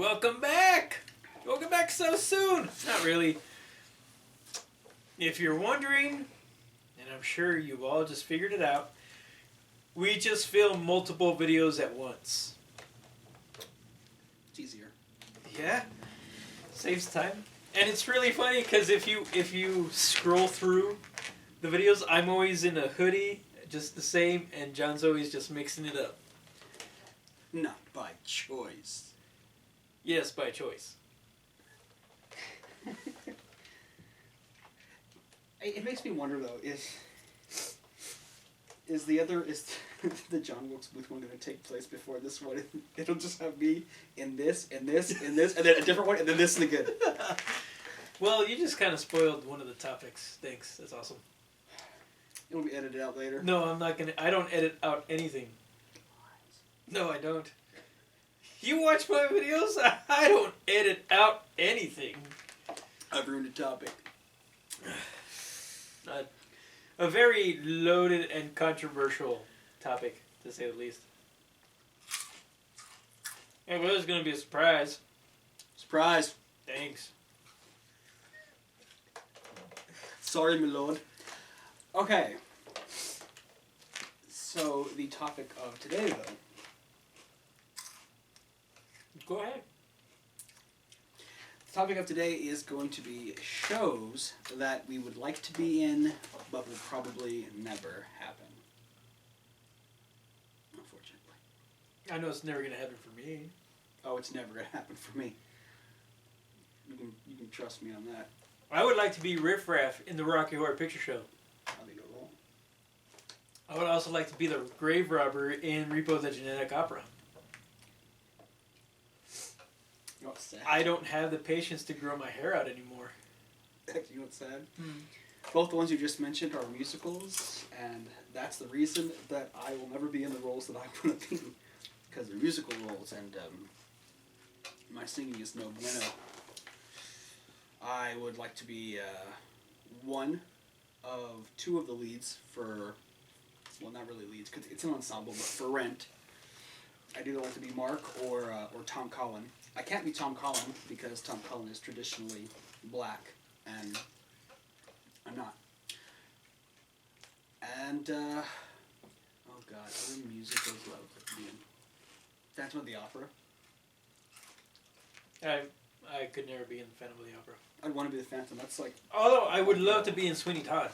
Welcome back! Welcome back so soon! Not really. If you're wondering, and I'm sure you've all just figured it out, we just film multiple videos at once. It's easier. Yeah. Saves time. And it's really funny because if you scroll through the videos, I'm always in a hoodie, just the same, and John's always just mixing it up. Not by choice. Yes, by choice. It makes me wonder though, is the John Wilkes Booth one going to take place before this one? It'll just have me in this, and this, and this, and then a different one, and then this and again. Well, you just kind of spoiled one of the topics. Thanks. That's awesome. It'll be edited out later. No, I'm not gonna. I don't edit out anything. No, I don't. You watch my videos? I don't edit out anything. I've ruined a topic. A very loaded and controversial topic, to say the least. It was going to be a surprise. Surprise. Thanks. Sorry, my lord. Okay. So, the topic of today, though. Go ahead. The topic of today is going to be shows that we would like to be in, but will probably never happen. Unfortunately. I know it's never going to happen for me. Oh, it's never going to happen for me. You can trust me on that. I would like to be Riff Raff in the Rocky Horror Picture Show. How they go wrong. I would also like to be the grave robber in Repo the Genetic Opera. You know what's sad? I don't have the patience to grow my hair out anymore. You know what's sad? Both the ones you just mentioned are musicals, and that's the reason that I will never be in the roles that I want to be in. Because they're musical roles, and my singing is no bueno. I would like to be one of two of the leads for, well, not really leads, because it's an ensemble, but for Rent. I'd either like to be Mark or Tom Collin. I can't be Tom Collin because Tom Collin is traditionally black, and I'm not. And, oh god, other musicals that I would like to be in. Phantom of the Opera. I could never be in the Phantom of the Opera. I'd want to be the Phantom. That's like... Although, I would love to be in Sweeney Todd.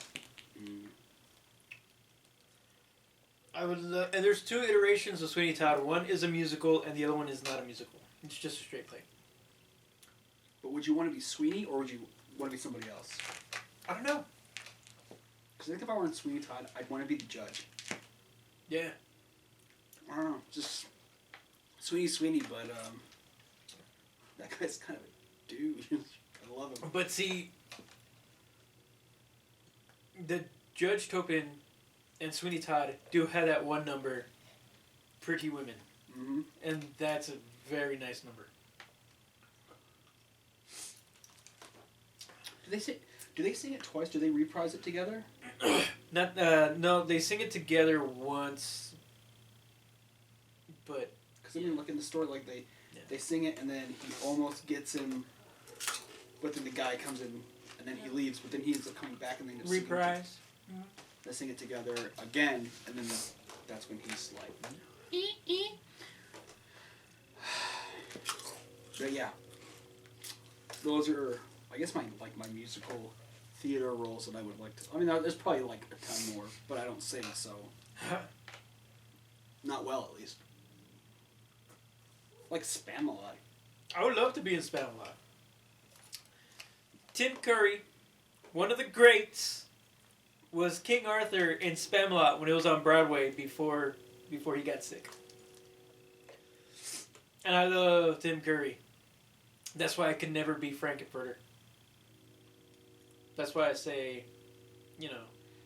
I would love... And there's two iterations of Sweeney Todd. One is a musical, and the other one is not a musical. It's just a straight play. But would you want to be Sweeney, or would you want to be somebody else? I don't know. Because I think if I were in Sweeney Todd, I'd want to be the judge. Yeah. I don't know. Just... Sweeney, but, that guy's kind of a dude. I love him. But see... The Judge Topin and Sweeney Todd do have that one number, Pretty Women. Mm-hmm. And that's a very nice number. Do they sing it twice? Do they reprise it together? No, they sing it together once, but... Because I mean, like in the story, like they sing it and then he almost gets him, but then the guy comes in and then he leaves, but then he ends up coming back and then just Reprise. They sing it together again, and then that's when he's like... But yeah, those are, I guess, my musical theater roles that I would like to... I mean, there's probably like a ton more, but I don't sing, so... Not well, at least. Like Spamalot. I would love to be in Spamalot. Tim Curry, one of the greats, was King Arthur in Spamalot when it was on Broadway before he got sick. And I love Tim Curry. That's why I could never be Frankenfurter. That's why I say,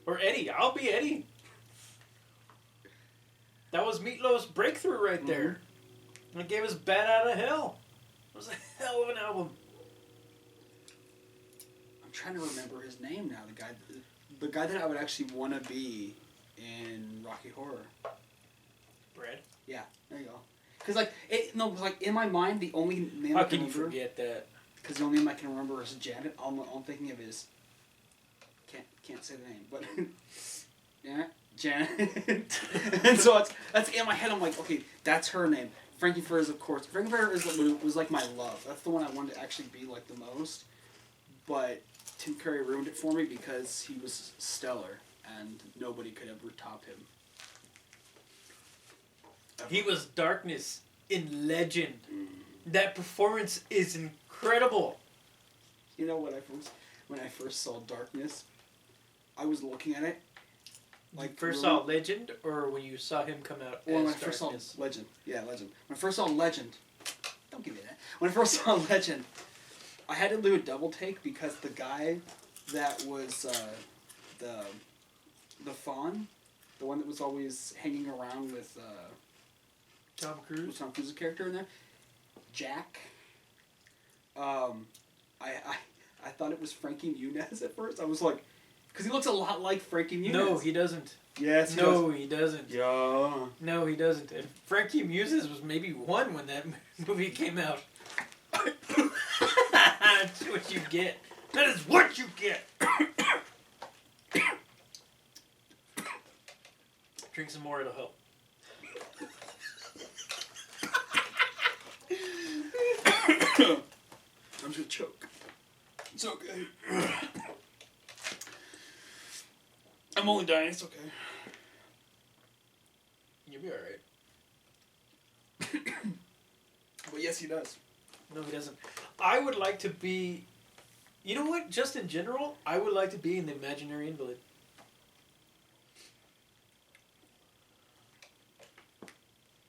or Eddie. I'll be Eddie. That was Meatloaf's breakthrough right there. It gave us Bat Out of Hell. It was a hell of an album. I'm trying to remember his name now. The guy that I would actually want to be in Rocky Horror. Brad? Yeah, there you go. Because like in my mind, the only name How I can you remember, forget that? because the only name I can remember is Janet. All I'm thinking of is can't say the name, but yeah, Janet. And so that's in my head. I'm like, okay, that's her name. Frankenfurter is, of course. Frankenfurter was like my love. That's the one I wanted to actually be like the most. But Tim Curry ruined it for me because he was stellar and nobody could ever top him. He was Darkness in Legend. That performance is incredible. You know when I first saw Darkness, I was looking at it. Like first saw Legend, or when you saw him come out when I as first saw Darkness? Legend. Yeah, Legend. When I first saw Legend, don't give me that. When I first saw Legend, I had to do a double take because the guy that was the Fawn, the one that was always hanging around with Tom Cruise. Tom Cruise's character in there, Jack. I thought it was Frankie Muniz at first. I was like, because he looks a lot like Frankie Muniz. No, he doesn't. Yes, he no, does. he doesn't. Yeah. No, he doesn't. And Frankie Muniz was maybe one when that movie came out. That's what you get. That is what you get. Drink some more, it'll help. I'm just gonna choke. It's okay. I'm only dying, it's okay. You'll be alright. But yes, he does. No, he doesn't. I would like to be... You know what? Just in general, I would like to be in The Imaginary Invalid.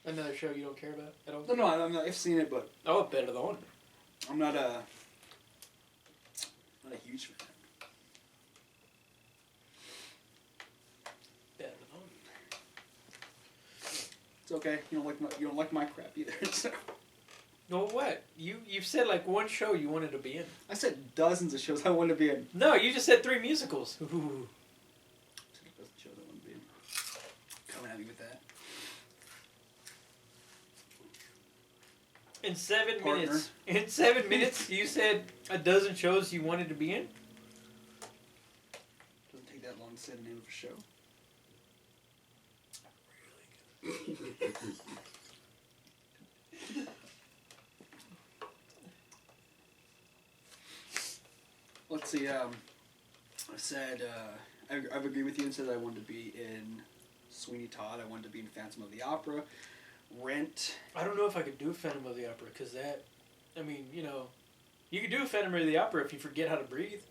Another show you don't care about at all? No, I'm not, I've seen it, but Oh, perdón. I'm not a huge fan. Perdón. It's okay. You don't like my crap either. So. No, what? You've said like one show you wanted to be in. I said dozens of shows I want to be in. No, you just said 3 musicals. Ooh. I said dozens of shows I want to be in. Coming at me with that. In 7 Partner. minutes. In 7 minutes, you said a dozen shows you wanted to be in? Doesn't take that long to say the name of a show. Let's see, I said, I've agreed with you and said I wanted to be in Sweeney Todd, I wanted to be in Phantom of the Opera, Rent. I don't know if I could do Phantom of the Opera, because that... I mean, you know... You could do Phantom of the Opera if you forget how to breathe.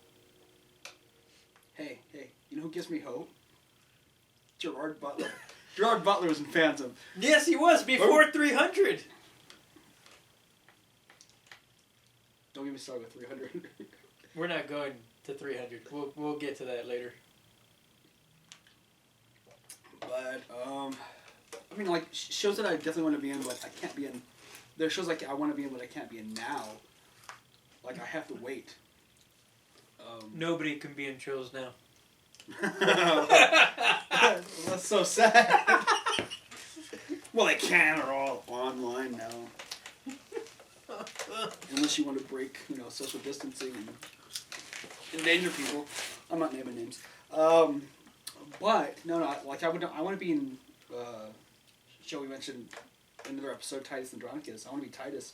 Hey, you know who gives me hope? Gerard Butler. Gerard Butler was in Phantom. Yes, he was, before 300! Don't get me started with 300. We're not going to 300. We'll get to that later. But, I mean, like, shows that I definitely want to be in, but I can't be in... There are shows like I want to be in, but I can't be in now. Like, I have to wait. Nobody can be in shows now. That's so sad. Well, they can, they're all online now. Unless you want to break, social distancing and endanger people. I'm not naming names. But no, like I want to be in show we mentioned in another episode, Titus Andronicus. I want to be Titus,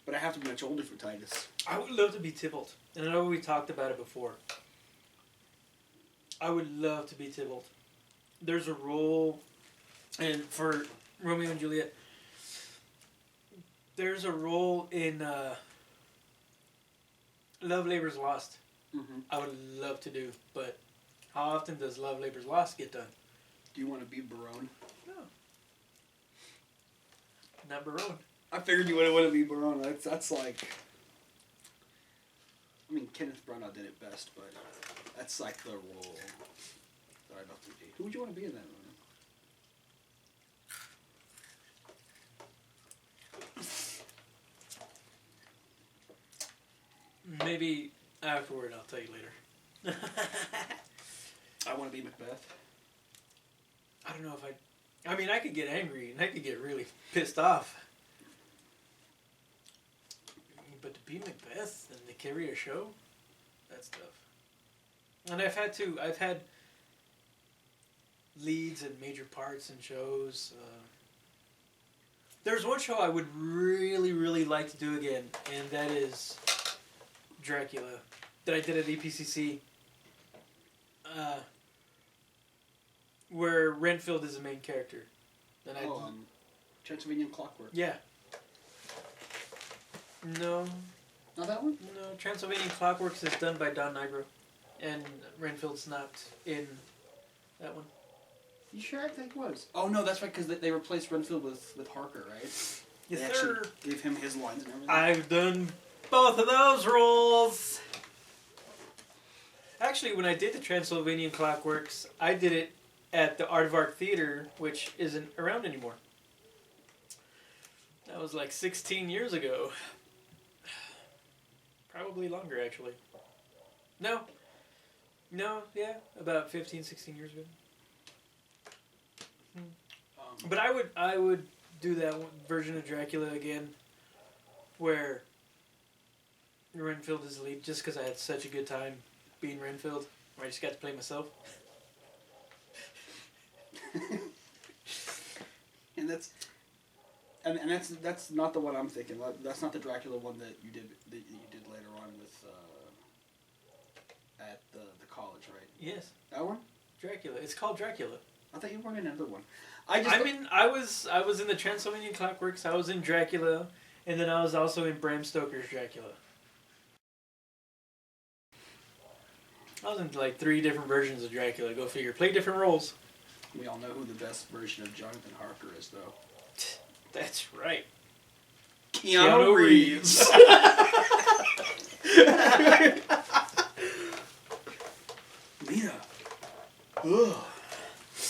but I have to be much older for Titus. I would love to be Tybalt, and I know we talked about it before. I would love to be Tybalt. There's a role, and for Romeo and Juliet, there's a role in Love Labour's Lost. Mm-hmm. I would love to do, but how often does Love Labour's Lost get done? Do you want to be Barone? No. Not Barone. I figured you would want to be Barone. That's like... I mean, Kenneth Branagh did it best, but that's like the role that I'd love to be. Who would you want to be in that movie? Maybe afterward, I'll tell you later. I want to be Macbeth. I don't know if I mean, I could get angry and I could get really pissed off. But to be Macbeth and to carry a show, that's tough. And I've had leads and major parts in shows. There's one show I would really, really like to do again, and that is Dracula, that I did at EPCC, where Renfield is the main character. Then Transylvanian Clockwork. Yeah. No. Not that one? No, Transylvanian Clockworks is done by Don Nigro, and Renfield's not in that one. You sure? I think it was. Oh no, that's right, because they replaced Renfield with Harker, right? Yes, they sir. actually gave him his lines and everything. I've done both of those roles. Actually, when I did the Transylvanian Clockworks, I did it at the Art of Arc Theater, which isn't around anymore. That was like 16 years ago. Probably longer, actually. No, yeah, about 15, 16 years ago. But I would do that one version of Dracula again, where Renfield is the lead, just because I had such a good time being Renfield, where I just got to play myself. And that's not the one I'm thinking. That's not the Dracula one that you did later on with at the college, right? Yes. That one? Dracula. It's called Dracula. I thought you were in another one. I was in the Transylvanian Clockworks. I was in Dracula, and then I was also in Bram Stoker's Dracula. I was in like 3 different versions of Dracula. Go figure. Play different roles. We all know who the best version of Jonathan Harker is, though. That's right. Keanu Reeves. Lena. Ugh.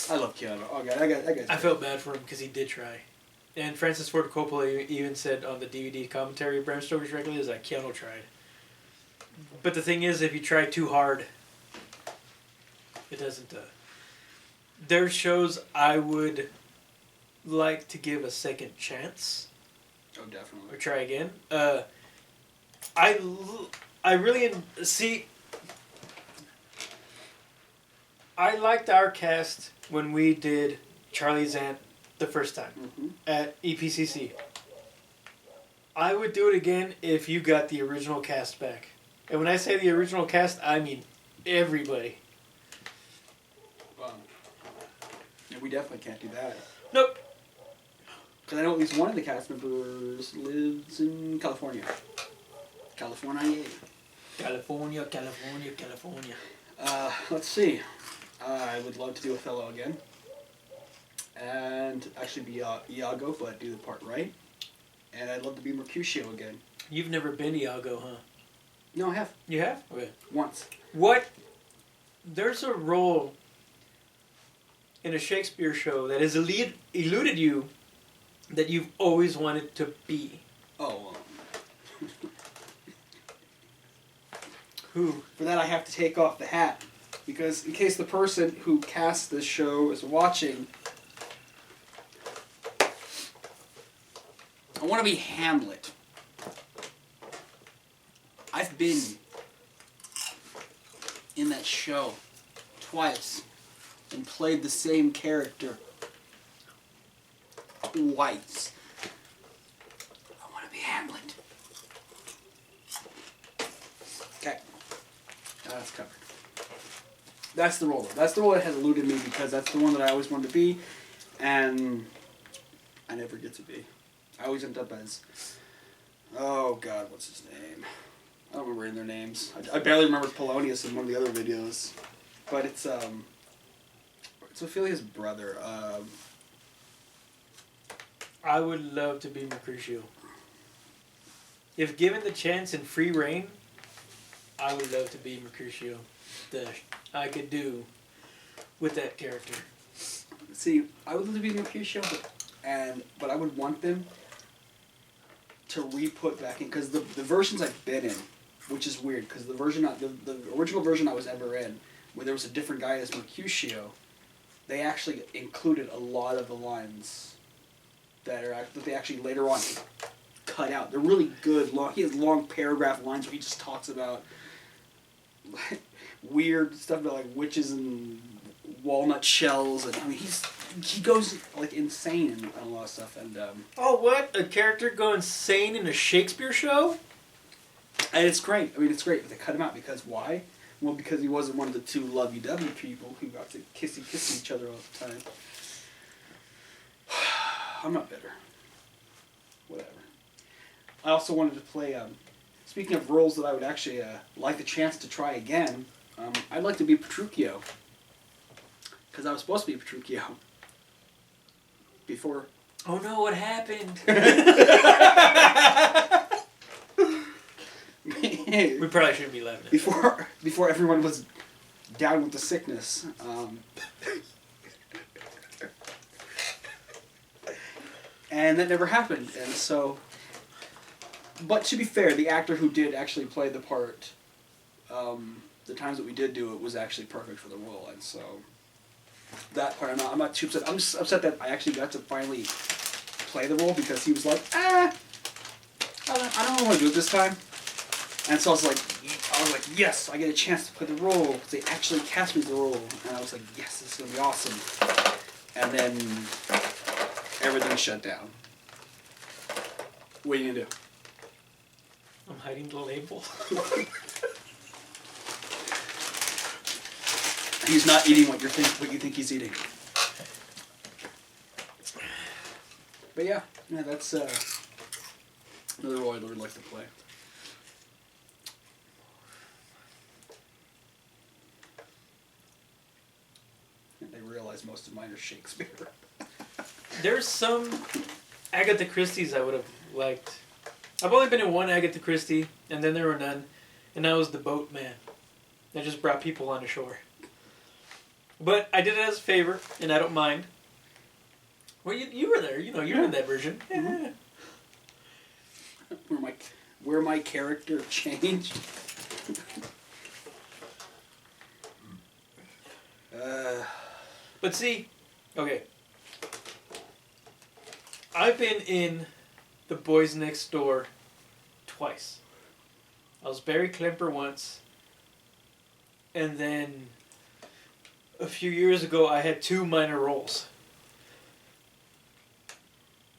I love Keanu. Oh god, I felt bad for him because he did try. And Francis Ford Coppola even said on the DVD commentary of Bram Stoker's Dracula is that Keanu tried. But the thing is, if you try too hard, it doesn't... There's shows I would like to give a second chance. Oh, definitely. Or try again. I really... See... I liked our cast when we did Charlie Zant the first time at EPCC. I would do it again if you got the original cast back. And when I say the original cast, I mean everybody. Yeah, we definitely can't do that. Nope. Because I know at least one of the cast members lives in California. California. Let's see. I would love to do Othello again. And actually be Iago, but do the part right. And I'd love to be Mercutio again. You've never been Iago, huh? No, I have. You have? Okay. Once. What? There's a role in a Shakespeare show that has eluded you that you've always wanted to be. Oh, Who? For that I have to take off the hat. Because in case the person who cast this show is watching, I want to be Hamlet. I've been in that show twice and played the same character twice. I want to be Hamlet. Okay. That's covered. That's the role, though. That's the role that has eluded me because that's the one that I always wanted to be, and I never get to be. I always end up as, oh god, what's his name? I don't remember any of their names. I barely remember Polonius in one of the other videos, but it's Ophelia's brother. I would love to be Mercutio. If given the chance and free reign, I would love to be Mercutio. I could do with that character. See, I would love to be Mercutio, but I would want them to re-put back in, because the versions I've been in, which is weird, because the original version I was ever in, where there was a different guy as Mercutio, they actually included a lot of the lines that they actually later on cut out. They're really good. He has long paragraph lines where he just talks about weird stuff about like witches and walnut shells, and I mean he goes like insane on a lot of stuff. And oh, what, a character go insane in a Shakespeare show? and it's great. I mean, it's great, but they cut him out because why? Well, because he wasn't one of the two lovey-dovey people who got to kissy each other all the time. I'm not bitter. Whatever. I also wanted to play. Speaking of roles that I would actually like the chance to try again, I'd like to be Petruchio. Because I was supposed to be Petruchio before. Oh no! What happened? We probably shouldn't be laughing at before everyone was down with the sickness. And that never happened. And so, but to be fair, the actor who did actually play the part, the times that we did do it was actually perfect for the role. And so, that part I'm not too upset. I'm just upset that I actually got to finally play the role because he was like, I don't want to do it this time. And so I was like, yes, I get a chance to play the role. They actually cast me the role, and I was like, yes, this is gonna be awesome. And then everything shut down. What are you gonna do? I'm hiding the label. He's not eating what you think he's eating. But yeah, that's another role I'd really like to play. I realize most of mine are Shakespeare. There's some Agatha Christie's I would have liked. I've only been in one Agatha Christie, and then there were none, and I was the boatman. I just brought people on the shore. But I did it as a favor, and I don't mind. Well, you were there, you were in that version. Mm-hmm. Where my character changed. But see, okay. I've been in The Boys Next Door twice. I was Barry Klemper once, and then a few years ago I had 2 minor roles.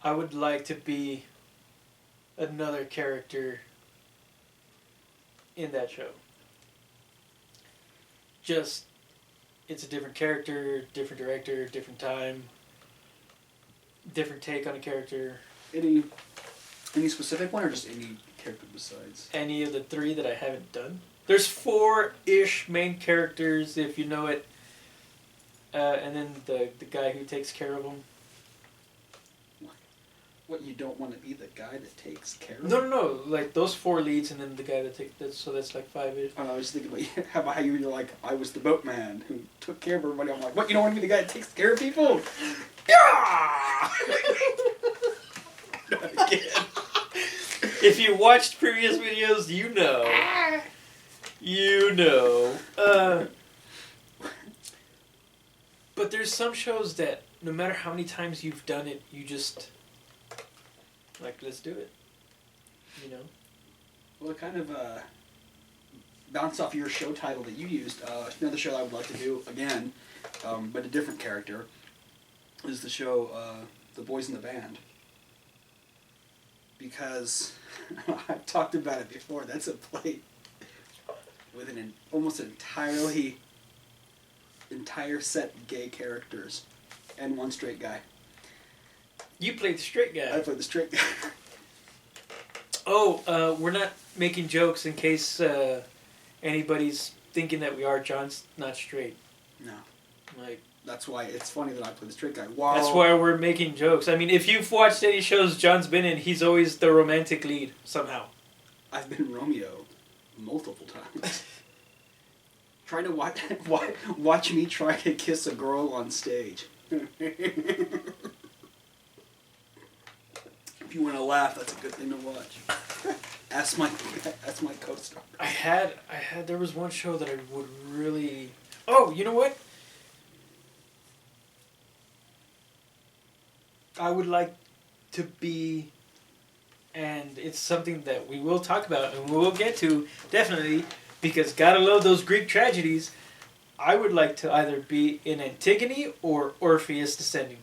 I would like to be another character in that show. Just, it's a different character, different director, different time, different take on a character. Any specific one, or just any character besides? Any of the 3 that I haven't done. There's 4-ish main characters, if you know it. And then the guy who takes care of them. What, you don't want to be the guy that takes care of No, like those 4 leads and then the guy that takes that, so that's like 5-ish. I was thinking about how you were like, I was the boatman who took care of everybody. I'm like, what, you don't want to be the guy that takes care of people? Yeah! Again. If you watched previous videos, you know. You know. But there's some shows that no matter how many times you've done it, you just like, let's do it. You know? Well, it kind of bounced off your show title that you used. Another show I would like to do again, but a different character, is the show The Boys in the Band. Because I've talked about it before. That's a play with almost an entire set of gay characters and one straight guy. You played the straight guy. I played the straight guy. Oh, we're not making jokes in case anybody's thinking that we are. John's not straight. No. Like, that's why it's funny that I play the straight guy. That's why we're making jokes. I mean, if you've watched any shows John's been in, he's always the romantic lead, somehow. I've been Romeo multiple times. Trying to watch me try to kiss a girl on stage. If you want to laugh, that's a good thing to watch. That's my co-star. There was one show that I would really... Oh, you know what? I would like to be and it's something that we will talk about and we will get to definitely, because gotta love those Greek tragedies. I would like to either be in Antigone or Orpheus Descending.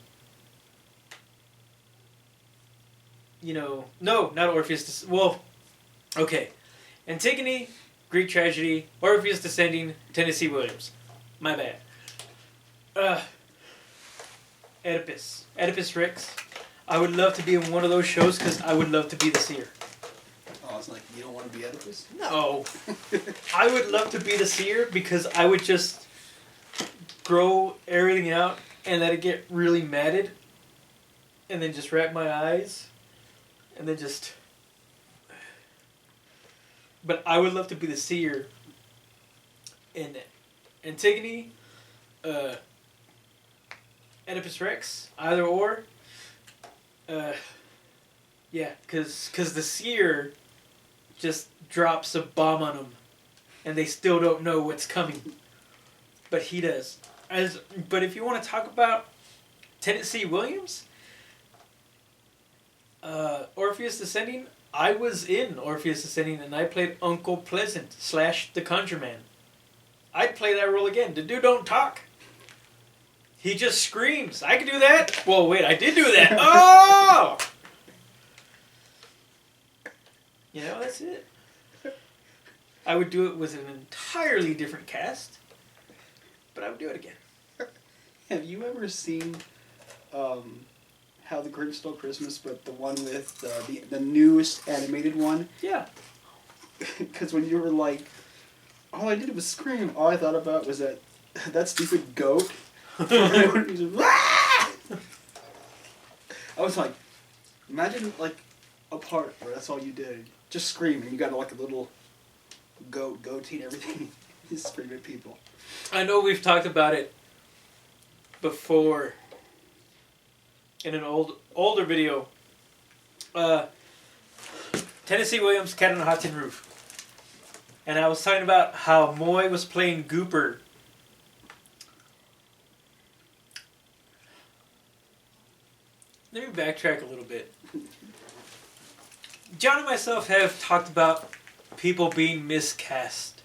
No, not Orpheus. Well, okay, Antigone, Greek tragedy, Orpheus Descending, Tennessee Williams. My bad. Oedipus Rex. I would love to be in one of those shows because I would love to be the seer. Oh, it's like you don't want to be Oedipus? No. I would love to be the seer because I would just grow everything out and let it get really matted and then just wrap my eyes and then just... But I would love to be the seer in Antigone, Oedipus Rex, either or. Yeah, because the seer just drops a bomb on them, and they still don't know what's coming. But he does. But if you want to talk about Tennessee Williams, Orpheus Descending, I was in Orpheus Descending, and I played Uncle Pleasant / the Conjure Man. I'd play that role again. The dude don't talk. He just screams. I could do that. Well, wait, I did do that. Oh! That's it. I would do it with an entirely different cast, but I would do it again. Have you ever seen How the Grinch Stole Christmas, but the one with the newest animated one? Yeah. Because when you were like, all I did was scream, all I thought about was that stupid goat. I was like, imagine like a part where that's all you did, just scream, and you got like a little goatee and everything, just scream at people. I know we've talked about it before in an older video. Tennessee Williams, Cat on a Hot Tin Roof, and I was talking about how Moy was playing Gooper. Let me backtrack a little bit. John and myself have talked about people being miscast.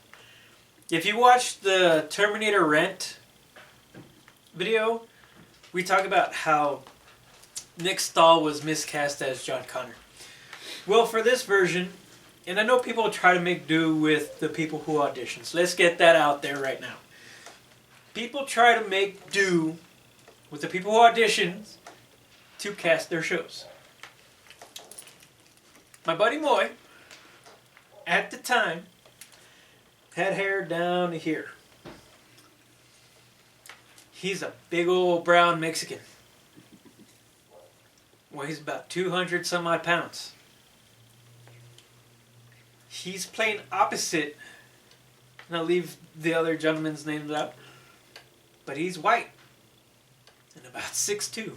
If you watch the Terminator Rent video, we talk about how Nick Stahl was miscast as John Connor. Well, for this version, and I know people try to make do with the people who audition, so let's get that out there right now. People try to make do with the people who audition to cast their shows. My buddy Moy, at the time, had hair down to here. He's a big old brown Mexican. Weighs about 200 some odd pounds. He's playing opposite, and I'll leave the other gentleman's names out, but he's white and about 6'2".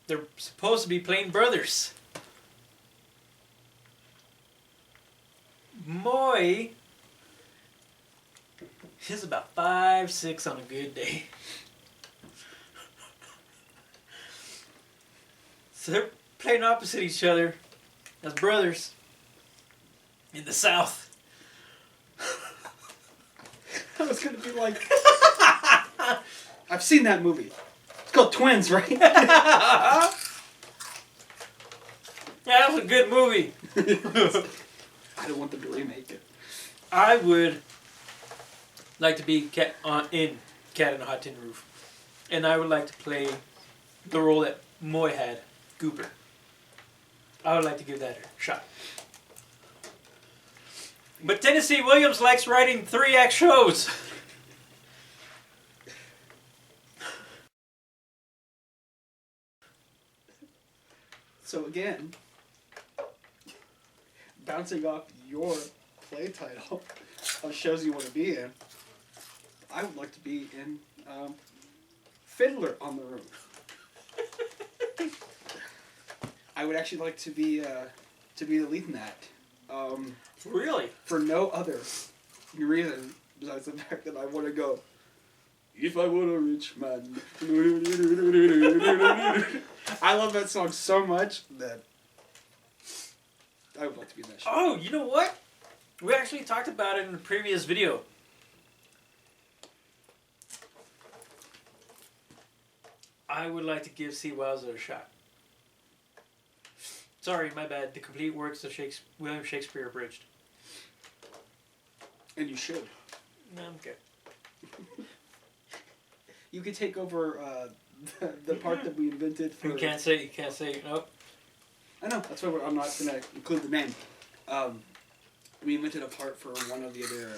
They're supposed to be playing brothers. Moy is about 5'6" on a good day. So they're playing opposite each other as brothers in the South. I was going to be like, I've seen that movie. It's called Twins, right? Yeah, that was a good movie. I don't want them to remake it. I would like to be in Cat on a Hot Tin Roof. And I would like to play the role that Moy had, Gooper. I would like to give that a shot. But Tennessee Williams likes writing 3-act shows. So again, bouncing off your play title of shows you want to be in, I would like to be in Fiddler on the Roof. I would actually like to be the lead in that. Really? For no other reason besides the fact that I want to go, if I were a rich man. I love that song so much that I would like to be in that show. Oh, you know what? We actually talked about it in the previous video. I would like to give Sea Wowza a shot. Sorry, my bad. The complete works of William Shakespeare abridged. And you should. No, I'm good. You could take over the part that we invented for... You can't say, nope. I know, that's why I'm not going to include the name. We invented a part for one of the other...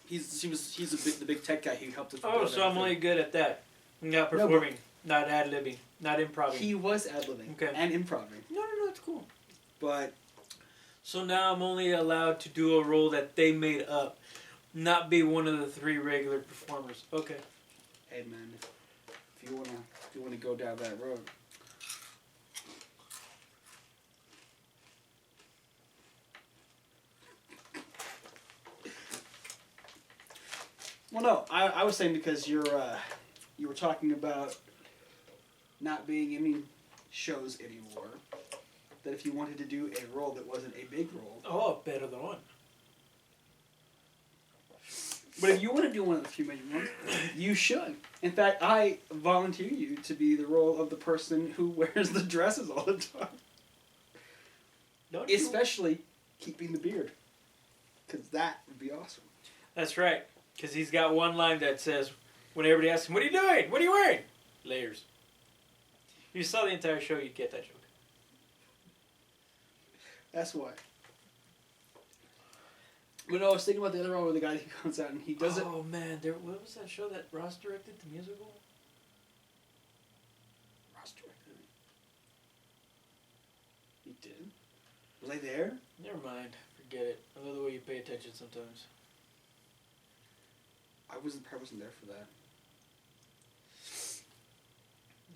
He's the big tech guy who helped us. Oh, so I'm only good at that. Not performing, not ad-libbing, not improv. He was ad-libbing and improvising. No, it's cool. But... So now I'm only allowed to do a role that they made up, not be one of the 3 regular performers. Okay. Hey man, if you wanna go down that road. Well, no, I was saying because you were talking about not being in any shows anymore. That if you wanted to do a role that wasn't a big role. Oh, better than one. But if you want to do one of the few major ones, you should. In fact, I volunteer you to be the role of the person who wears the dresses all the time. Especially keeping the beard. Because that would be awesome. That's right. Because he's got one line that says, when everybody asks him, what are you doing? What are you wearing? Layers. If you saw the entire show, you'd get that joke. That's why. But no, I was thinking about the other one where the guy who comes out and he does it. Oh man, what was that show that Ross directed, the musical? Ross directed it. He did? Was I there? Never mind. Forget it. I love the way you pay attention sometimes. I wasn't there for that.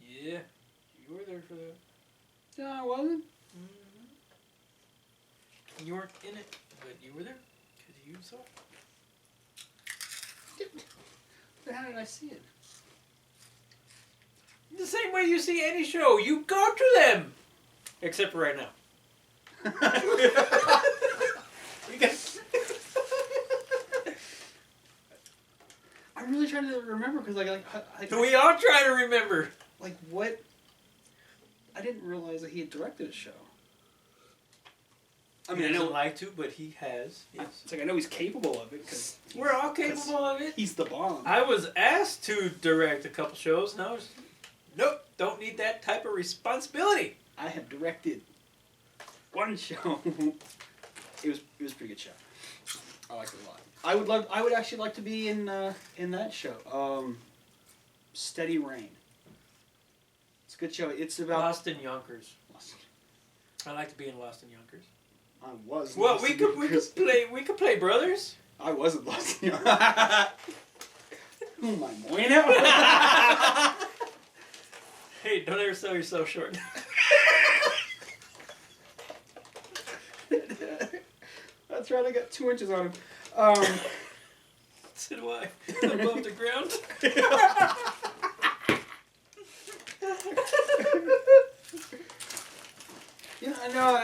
Yeah, you were there for that. No, I wasn't. Mm-hmm. You weren't in it, but you were there. You saw it. How did I see it? The same way you see any show. You go to them. Except for right now. I'm really trying to remember because we all try to remember. Like what? I didn't realize that he had directed a show. I mean, he doesn't like to, but he has. Yes. It's like I know he's capable of it because we're all capable of it. He's the bomb. I was asked to direct a couple shows, and I was, nope, don't need that type of responsibility. I have directed one show. It was a pretty good show. I liked it a lot. I would actually like to be in that show. Steady Rain. It's a good show. It's about Lost in Yonkers. I like to be in Lost in Yonkers. I was. Well, we could play brothers. I wasn't lost in Yonkers. Who am I, Moino? Hey, don't ever sell yourself short. That's right. I got 2 inches on him. So do I. Above the ground. Yeah, I know.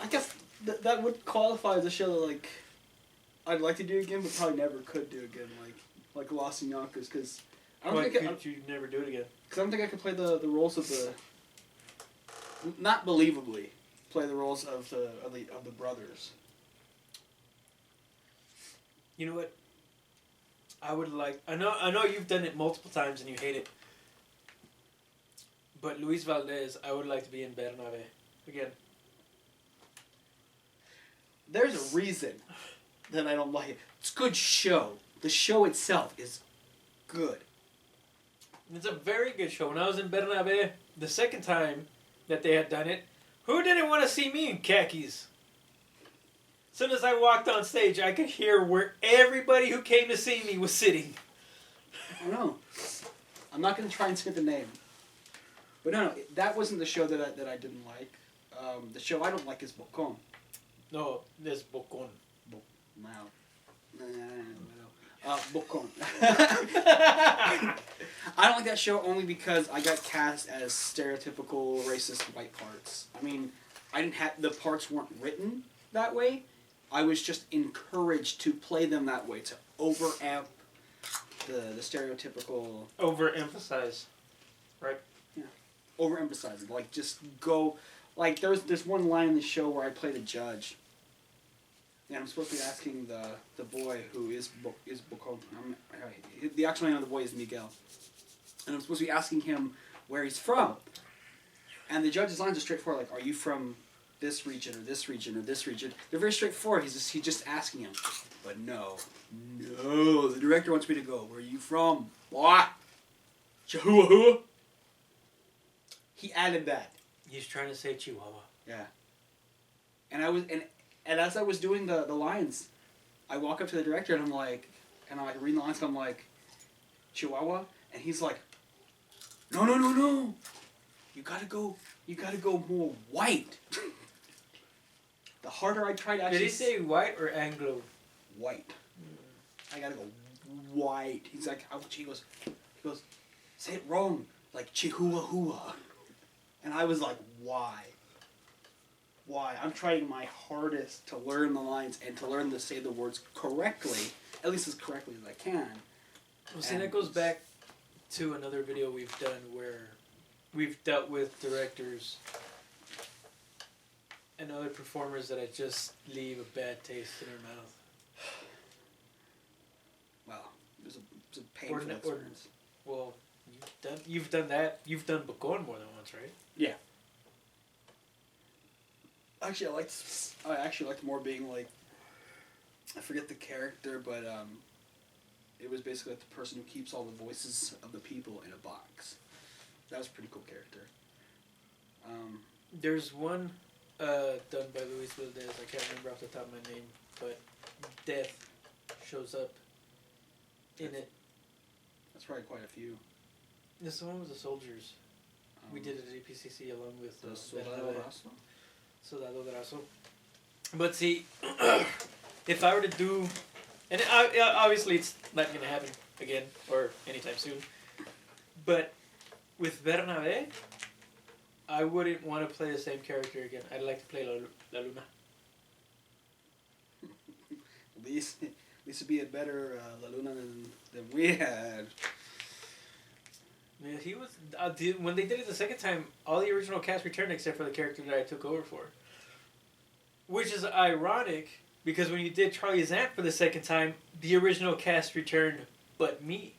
I guess that would qualify as a show that like I'd like to do again, but probably never could do again. Like Lost in Yonkers, because I don't think you never do it again? Because I don't think I could play the roles of the not believably play the roles of the brothers. You know what? I would like. I know you've done it multiple times and you hate it. But Luis Valdez, I would like to be in Bernabe again. There's a reason that I don't like it. It's a good show. The show itself is good. It's a very good show. When I was in Bernabe, the second time that they had done it, who didn't want to see me in khakis? As soon as I walked on stage, I could hear where everybody who came to see me was sitting. I know. I'm not going to try and skip the name. But no, that wasn't the show that I didn't like. The show I don't like is Bocon. No, there's Bocon. Bocon. I I don't like that show only because I got cast as stereotypical racist white parts. I mean, I didn't have the parts weren't written that way. I was just encouraged to play them that way, to overamp the stereotypical. Overemphasize, right? Yeah, overemphasize it. Like just go. Like there's one line in the show where I play the judge. And I'm supposed to be asking the boy who is Bocon. The actual name of the boy is Miguel. And I'm supposed to be asking him where he's from. And the judge's lines are straightforward, like, are you from this region or this region or this region? They're very straightforward. He's just asking him. But no, the director wants me to go. Where are you from? What? Chihuahua? He added that. He's trying to say Chihuahua. Yeah. And as I was doing the lines, I walk up to the director and I'm like reading the lines and I'm like, Chihuahua? And he's like, no. You gotta go more white. The harder I try to actually... Did he say white or Anglo? White. I gotta go white. He's like, he goes, say it wrong, like Chihuahua. And I was like, why? I'm trying my hardest to learn the lines and to learn to say the words correctly, at least as correctly as I can. Well, see, that goes back to another video we've done where we've dealt with directors and other performers that just leave a bad taste in their mouth. Well, it was a painful experience. Well, you've done that. You've done Bocon more than once, right? Yeah. Actually, I actually liked more being like, I forget the character, but it was basically like the person who keeps all the voices of the people in a box. That was a pretty cool character. There's one done by Luis Valdez. I can't remember off the top of my name, but Death shows up in it. That's probably quite a few. This one was the soldiers. We did it at APCC along with the Soldado Raso. Soldado Raso. But see, if I were to do, and obviously it's not going to happen again or anytime soon, but with Bernabé, I wouldn't want to play the same character again. I'd like to play La Luna. At least it'd be a better La Luna than we had. Yeah, he was. When they did it the second time, all the original cast returned except for the character that I took over for. Which is ironic because when you did Charlie Zamp for the second time, the original cast returned, but me.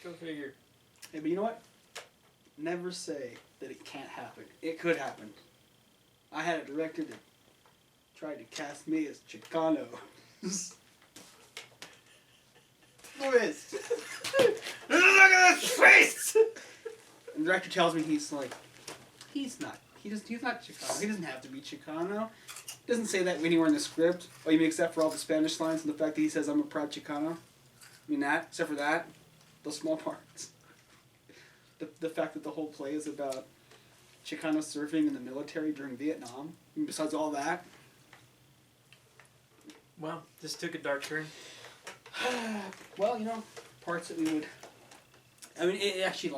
Go figure. Hey, but you know what? Never say that it can't happen. It could happen. I had a director that tried to cast me as Chicano. Luis! Look at his face! And the director tells me he's not Chicano. He doesn't have to be Chicano. He doesn't say that anywhere in the script. Oh, you mean except for all the Spanish lines and the fact that he says I'm a proud Chicano? I mean that? Except for that? Those small parts. The fact that the whole play is about Chicano surfing in the military during Vietnam. And besides all that. Wow, this took a dark turn. Well, parts that we would... I mean, it actually,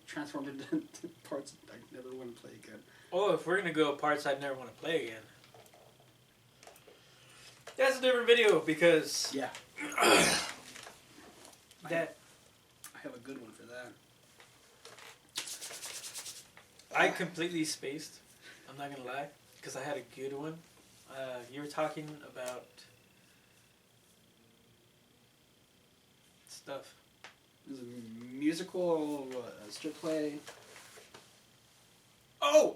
transformed into parts I never want to play again. Oh, if we're going to go parts I'd never want to play again. That's a different video because... Yeah. I have a good one for that. I completely spaced. I'm not going to lie. Because I had a good one. You were talking about... stuff. It was a musical, a strip play. Oh!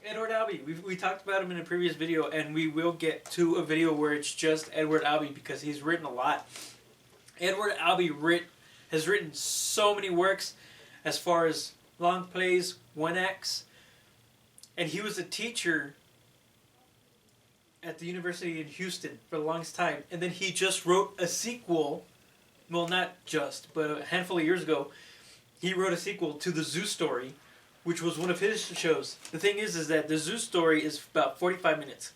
Edward Albee. We talked about him in a previous video, and we will get to a video where it's just Edward Albee because he's written a lot. Edward Albee has written so many works as far as long plays, one acts, and he was a teacher at the University in Houston for the longest time, and then he just wrote a sequel. Well, not just, but a handful of years ago, he wrote a sequel to The Zoo Story, which was one of his shows. The thing is that The Zoo Story is about 45 minutes.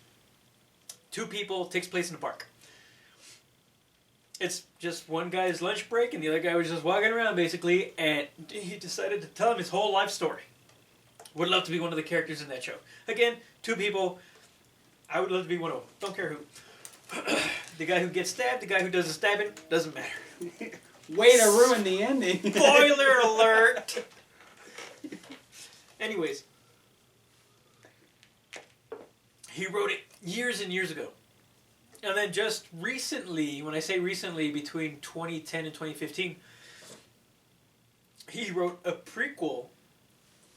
Two people, takes place in a park. It's just one guy's lunch break, and the other guy was just walking around, basically, and he decided to tell him his whole life story. Would love to be one of the characters in that show. Again, 2 people. I would love to be one of them. Don't care who. The guy who gets stabbed, the guy who does the stabbing, doesn't matter. Way to ruin the ending. Spoiler alert! Anyways. He wrote it years and years ago. And then just recently, when I say recently, between 2010 and 2015, he wrote a prequel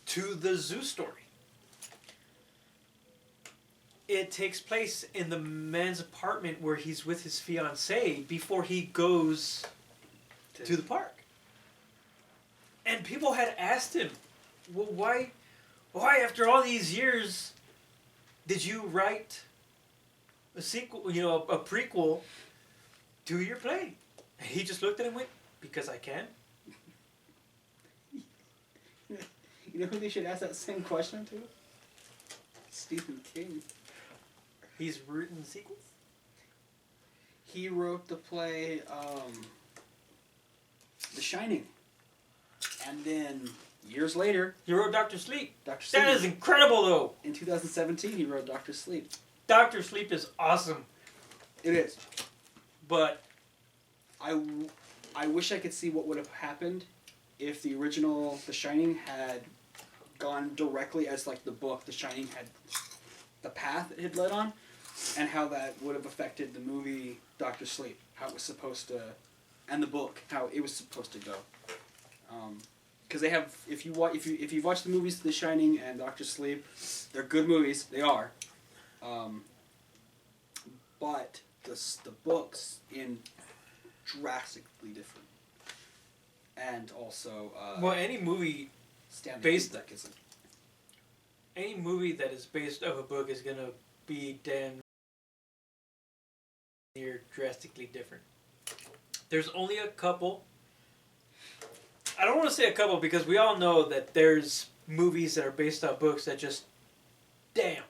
to the Zoo story. It takes place in the man's apartment where he's with his fiancée before he goes to the park. And people had asked him, well, why after all these years did you write a sequel, a prequel to your play? And he just looked at him and went, because I can. You know who they should ask that same question to? Stephen King. He's written sequels? He wrote the play, The Shining. And then, years later... He wrote Dr. Sleep. Dr. Sleep. That is incredible, though. In 2017, he wrote Dr. Sleep. Dr. Sleep is awesome. It is. But... I wish I could see what would have happened if the original The Shining had gone directly as like the book The Shining had, the path it had led on, and how that would have affected the movie Dr. Sleep, how it was supposed to, and the book, how it was supposed to go. Because they have, if you've watched the movies The Shining and Dr. Sleep, they're good movies. They are. But the books in drastically different, and also well, any movie based any movie that is based off a book is gonna be damn near drastically different. There's only a couple. I don't want to say a couple because we all know that there's movies that are based off books that just, damn.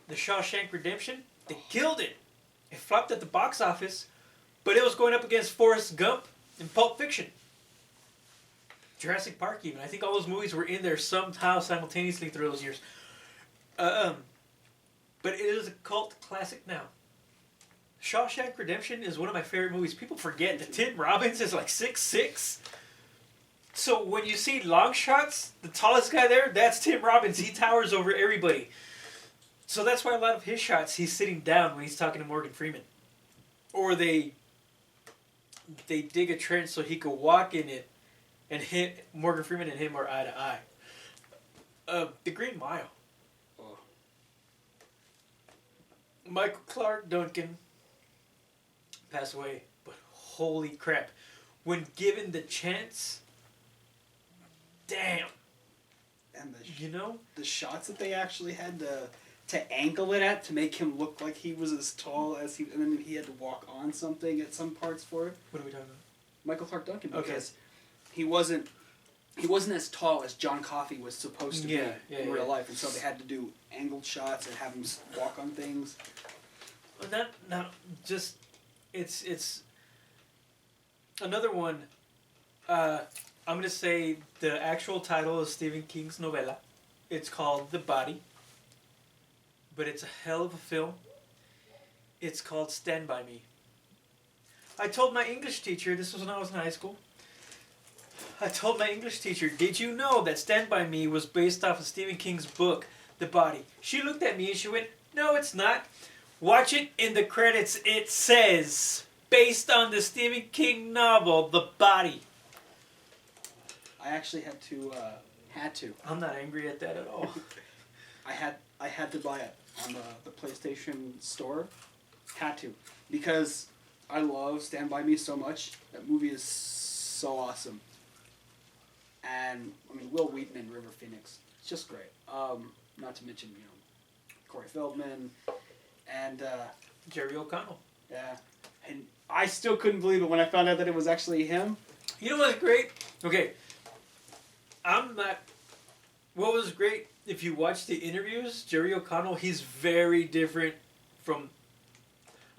The Shawshank Redemption, they killed it. It flopped at the box office, but it was going up against Forrest Gump and Pulp Fiction. Jurassic Park even. I think all those movies were in there somehow simultaneously through those years. But it is a cult classic now. Shawshank Redemption is one of my favorite movies. People forget that Tim Robbins is like 6'6". So when you see long shots, the tallest guy there, that's Tim Robbins. He towers over everybody. So that's why a lot of his shots, he's sitting down when he's talking to Morgan Freeman. Or they dig a trench so he could walk in it, and Morgan Freeman and him are eye to eye. The Green Mile. Oh. Michael Clark Duncan passed away, but holy crap. When given the chance, damn. And the the shots that they actually had to angle it at to make him look like he was as tall as he, and then he had to walk on something at some parts for it. What are we talking about? Michael Clark Duncan, because he wasn't as tall as John Coffey was supposed to be in real life, and so they had to do angled shots and have him walk on things. It's another one. I'm gonna say the actual title of Stephen King's novella. It's called The Body, but it's a hell of a film. It's called Stand By Me. I told my English teacher, this was when I was in high school, I told my English teacher, did you know that Stand By Me was based off of Stephen King's book, The Body? She looked at me and she went, no, it's not. Watch it in the credits. It says, based on the Stephen King novel, The Body. I actually had to. I'm not angry at that at all. I had to buy it on the PlayStation Store. Had to. Because I love Stand By Me so much. That movie is so awesome. And, I mean, Will Wheaton and River Phoenix. It's just great. Not to mention, Corey Feldman and... Jerry O'Connell. Yeah. And I still couldn't believe it when I found out that it was actually him. You know what's great? Okay. What was great, if you watch the interviews, Jerry O'Connell, he's very different from...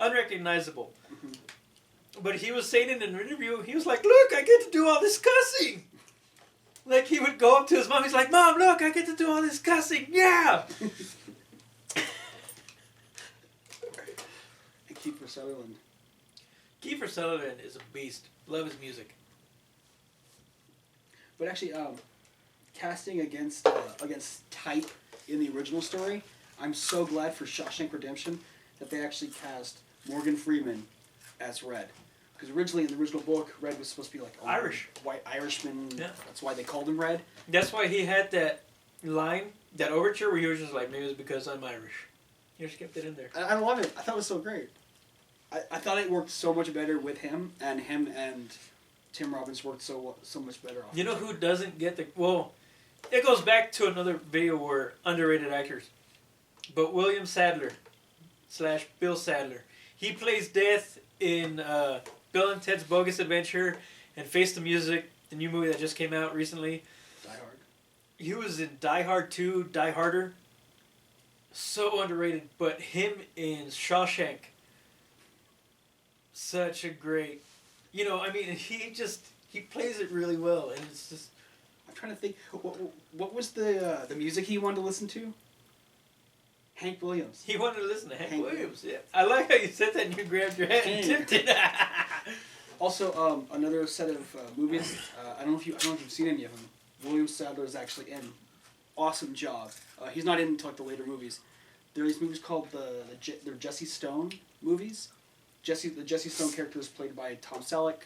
Unrecognizable. Mm-hmm. But he was saying in an interview, he was like, "Look, I get to do all this cussing." Like he would go up to his mom, he's like, "Mom, look, I get to do all this cussing, yeah." And Kiefer Sutherland. Kiefer Sutherland is a beast. Love his music. But actually, casting against type in the original story, I'm so glad for Shawshank Redemption that they actually cast Morgan Freeman as Red. Because originally in the original book, Red was supposed to be like a Irish. white Irishman. Yeah. That's why they called him Red. That's why he had that line, that overture, where he was just like, maybe it's because I'm Irish. He just kept it in there. I love it. I thought it was so great. I thought it worked so much better with him and Tim Robbins worked so much better off. You know who doesn't get the... Well, it goes back to another video where underrated actors. But William Sadler / Bill Sadler. He plays Death in Bill and Ted's Bogus Adventure and Face the Music, the new movie that just came out recently. Die Hard. He was in Die Hard 2, Die Harder. So underrated. But him in Shawshank, such a great... You know, I mean, he plays it really well, and it's just... I'm trying to think, what was the music he wanted to listen to? Hank Williams. He wanted to listen to Hank Williams, yeah. I like how you said that and you grabbed your head and tipped it. Also, another set of movies, I don't know if you've seen any of them. William Sadler is actually in. Awesome job. He's not into like the later movies. There are these movies called they're Jesse Stone movies. The Jesse Stone character is played by Tom Selleck.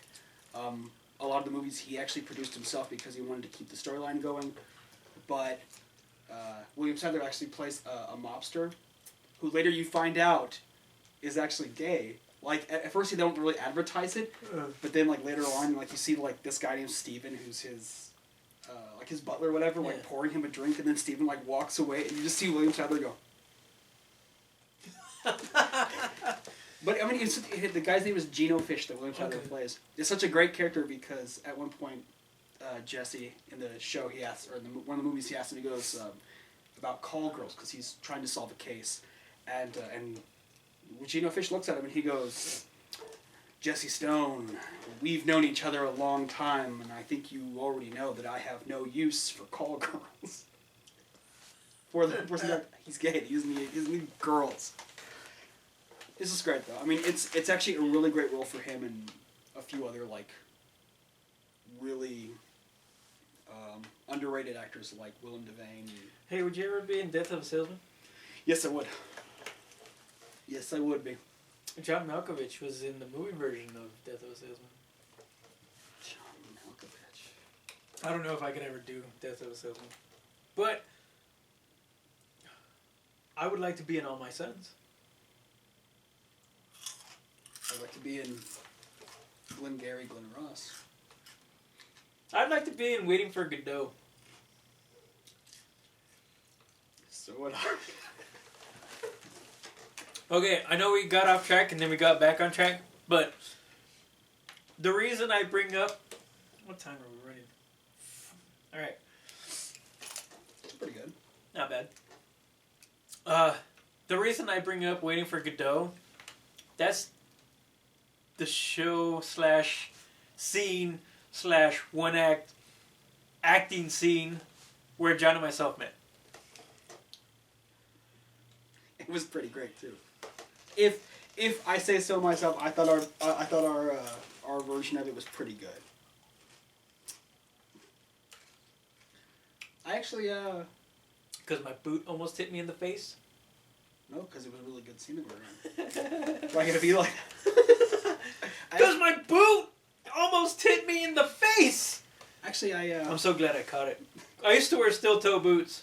A lot of the movies he actually produced himself because he wanted to keep the storyline going. But William Sadler actually plays a mobster who later you find out is actually gay. Like at first they don't really advertise it, but then like later on, like you see like this guy named Steven who's his like his butler or whatever, like pouring him a drink, and then Steven like walks away, and you just see William Sadler go. But I mean, the guy's name is Geno Fish that William Sadler plays. It's such a great character because at one point, Jesse in the show he asks, or in one of the movies he asks him, he goes about call girls because he's trying to solve a case, and Geno Fish looks at him and he goes, "Jesse Stone, we've known each other a long time, and I think you already know that I have no use for call girls." For the person that he's gay, he doesn't need girls. This is great though. I mean, it's actually a really great role for him and a few other like really underrated actors like Willem Devane. Hey, would you ever be in Death of a Salesman? Yes, I would. Yes, I would be. John Malkovich was in the movie version of Death of a Salesman. John Malkovich. I don't know if I could ever do Death of a Salesman, but I would like to be in All My Sons. I'd like to be in Glengarry Glen Ross. I'd like to be in Waiting for Godot. So would I. Okay, I know we got off track and then we got back on track, but the reason I bring up... What time are we running? Alright. It's pretty good. Not bad. The reason I bring up Waiting for Godot, that's the show / scene / one act acting scene where John and myself met. It was pretty great too. If I say so myself, I thought our version of it was pretty good. I actually Because my boot almost hit me in the face? No, because it was a really good scene to go around. Why gotta be like Because my boot almost hit me in the face! Actually, I'm so glad I caught it. I used to wear steel-toe boots.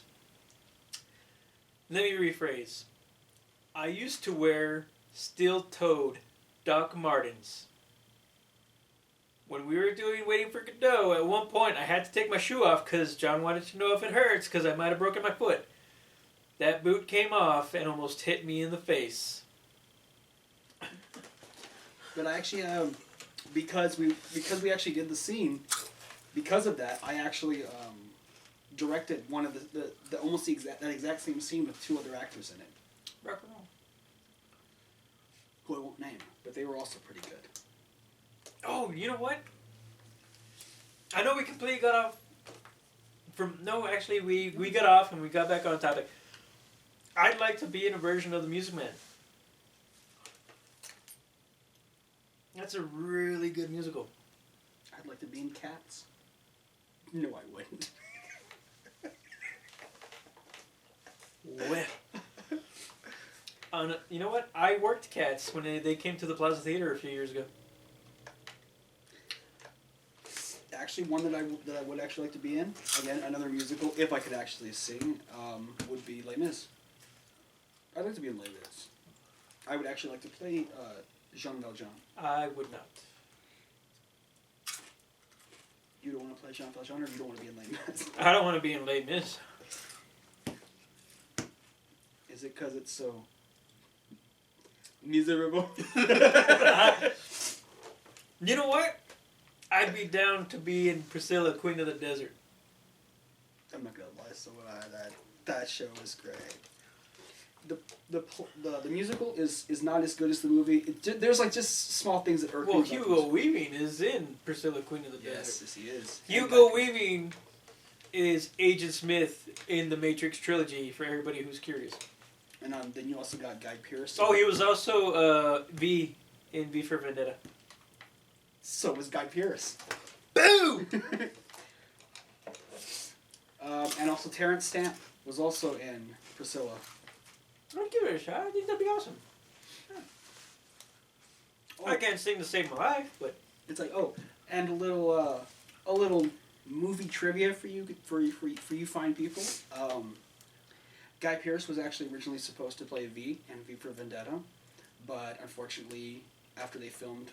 Let me rephrase. I used to wear steel-toed Doc Martens. When we were doing Waiting for Godot, at one point I had to take my shoe off because John wanted to know if it hurts because I might have broken my foot. That boot came off and almost hit me in the face. But I actually, because we actually did the scene, because of that, I actually directed one of the almost that exact same scene with 2 other actors in it. Rock and roll. Who I won't name, but they were also pretty good. Oh, you know what? I know we completely got off from... No, actually, we got off and we got back on topic. I'd like to be in a version of The Music Man. That's a really good musical. I'd like to be in Cats. No, I wouldn't. Well, you know what? I worked Cats when they came to the Plaza Theater a few years ago. Actually, one that I would actually like to be in, again, another musical, if I could actually sing, would be Les Mis. I'd like to be in Les Mis. I would actually like to play Jean Valjean. I would not. You don't want to play Jean Valjean, or you don't want to be in Les Mis? I don't want to be in Les Mis. Is it because it's so miserable? You know what? I'd be down to be in Priscilla, Queen of the Desert. I'm not gonna lie, so that show was great. The musical is not as good as the movie. There's like just small things that irk me. Well, Hugo Weaving is in Priscilla, Queen of the Desert. Yes, he is. Hugo Weaving is Agent Smith in the Matrix trilogy, for everybody who's curious. And then you also got Guy Pearce. Oh, he was also V in V for Vendetta. So was Guy Pearce. Boom! And also Terrence Stamp was also in Priscilla. I'd give it a shot. I think that'd be awesome. Yeah. Oh. I can't sing to save my life, but It's like, oh, and a little movie trivia for you fine people. Guy Pearce was actually originally supposed to play V in V for Vendetta, but unfortunately, after they filmed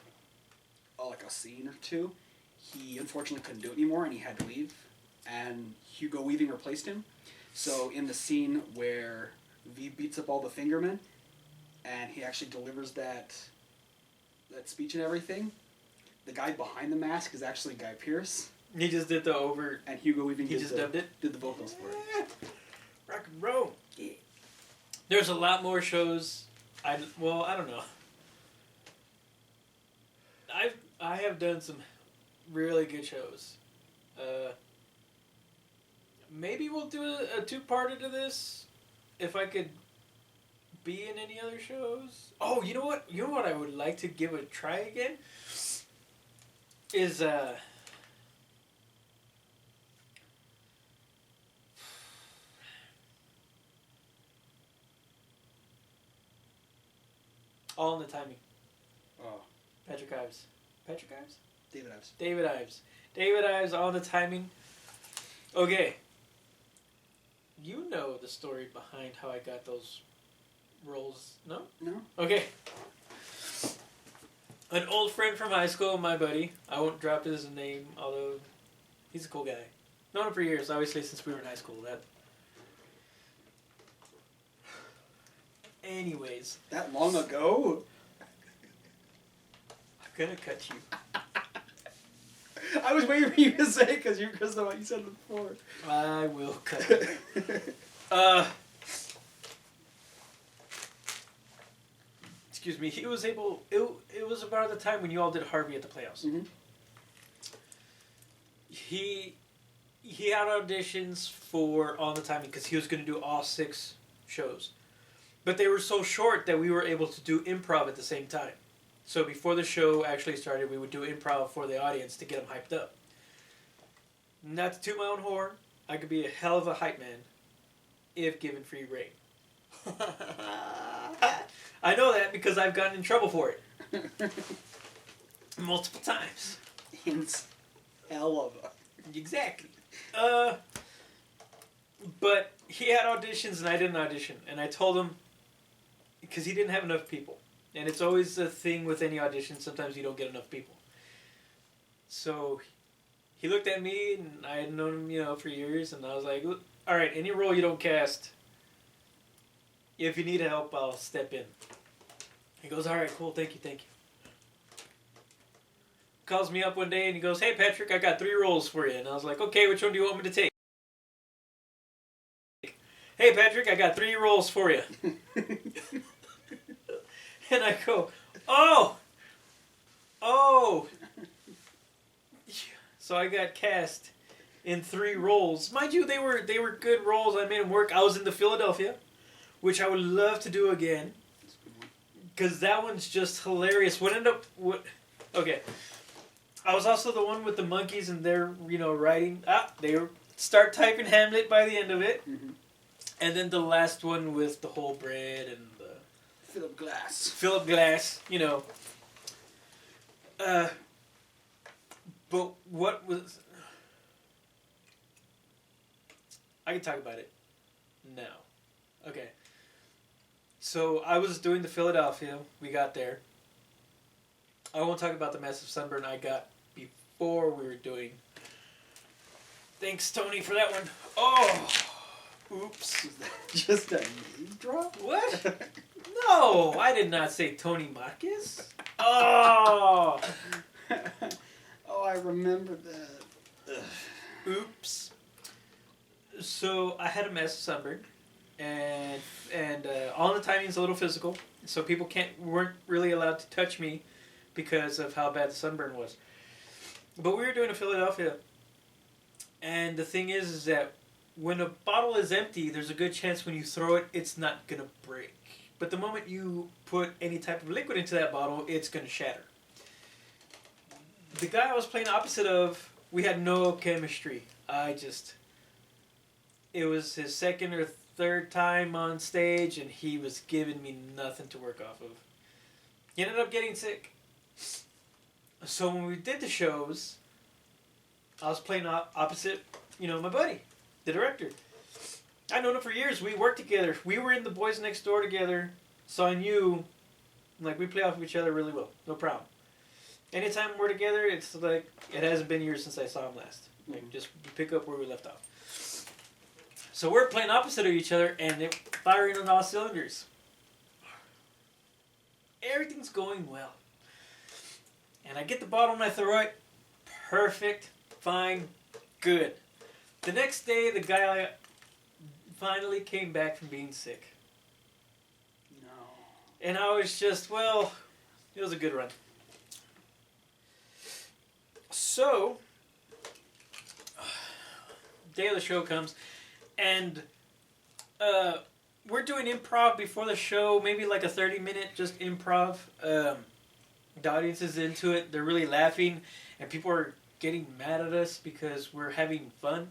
like a scene or two, he unfortunately couldn't do it anymore, and he had to leave. And Hugo Weaving replaced him. So in the scene where V beats up all the Fingermen, and he actually delivers that speech and everything, the guy behind the mask is actually Guy Pearce. he just did the over... And Hugo Weaving He just dubbed it? Did the vocals for it. Rock and roll. Yeah. There's a lot more shows. I don't know. I have done some really good shows. Maybe we'll do a two-parter to this if I could be in any other shows. Oh, you know what? You know what I would like to give a try again is All in the Timing. Oh. Patrick Ives. Patrick Ives? David Ives. David Ives. David Ives, All in the Timing. Okay. You know the story behind how I got those roles, no? No. Okay. An old friend from high school, my buddy. I won't drop his name, although he's a cool guy. Known him for years, obviously, since we were in high school. Anyways. That long ago? I'm gonna cut you. I was waiting for you to say because of what you said before. I will cut you. Excuse me. He was able... It was about the time when you all did Harvey at the Playhouse. Mm-hmm. He had auditions for On the Timing because he was going to do all 6 shows. But they were so short that we were able to do improv at the same time. So before the show actually started, we would do improv for the audience to get them hyped up. Not to toot my own horn, I could be a hell of a hype man if given free reign. I know that because I've gotten in trouble for it. Multiple times. Hints. Hell of a. Exactly. But he had auditions and I didn't audition. And I told him, because he didn't have enough people. And it's always a thing with any audition, sometimes you don't get enough people. So he looked at me, and I had known him, for years, and I was like, all right, any role you don't cast, if you need help, I'll step in. He goes, all right, cool, thank you. Calls me up one day, and he goes, hey, Patrick, I got 3 roles for you. And I was like, okay, which one do you want me to take? Hey, Patrick, I got 3 roles for you. And I go, oh, So I got cast in 3 roles. Mind you, they were good roles. I made them work. I was in the Philadelphia, which I would love to do again. Because that one's just hilarious. Okay. I was also the one with the monkeys and they're, writing. They start typing Hamlet by the end of it. Mm-hmm. And then the last one with the whole bread and the... Philip Glass. Philip Glass, but what was... I can talk about it now. Okay. So I was doing the Philadelphia. We got there. I won't talk about the massive sunburn I got before we were doing. Thanks, Tony, for that one. Oh! Oops. Is that just a name drop? What? No, I did not say Tony Marcus. Oh! Oh, I remember that. Oops. So I had a massive sunburn, and all the timing's a little physical, so people weren't really allowed to touch me because of how bad the sunburn was. But we were doing a Philadelphia, and the thing is that when a bottle is empty, there's a good chance when you throw it, it's not gonna break. But the moment you put any type of liquid into that bottle, it's gonna shatter. The guy I was playing opposite of, we had no chemistry. It was his second or third time on stage, and he was giving me nothing to work off of. He ended up getting sick. So when we did the shows, I was playing opposite, my buddy, the director. I've known him for years. We worked together. We were in The Boys Next Door together, so I knew, we play off of each other really well. No problem. Anytime we're together, it's like, it hasn't been years since I saw him last. Just pick up where we left off. So we're playing opposite of each other, and they're firing on all cylinders. Everything's going well. And I get the bottle and I throw it. Perfect. Fine. Good. The next day, the guy finally came back from being sick. No. And I was just, it was a good run. So, day of the show comes, and we're doing improv before the show, maybe like a 30-minute just improv. The audience is into it. They're really laughing, and people are getting mad at us because we're having fun.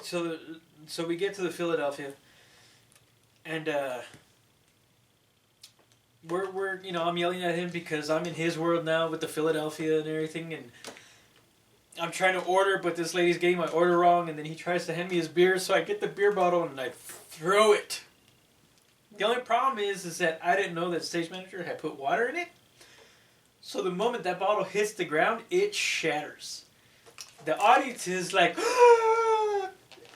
So we get to the Philadelphia, and we're I'm yelling at him because I'm in his world now with the Philadelphia and everything, and I'm trying to order, but this lady's getting my order wrong, and then he tries to hand me his beer, so I get the beer bottle and I throw it. The only problem is that I didn't know that stage manager had put water in it, so the moment that bottle hits the ground, it shatters. The audience is like,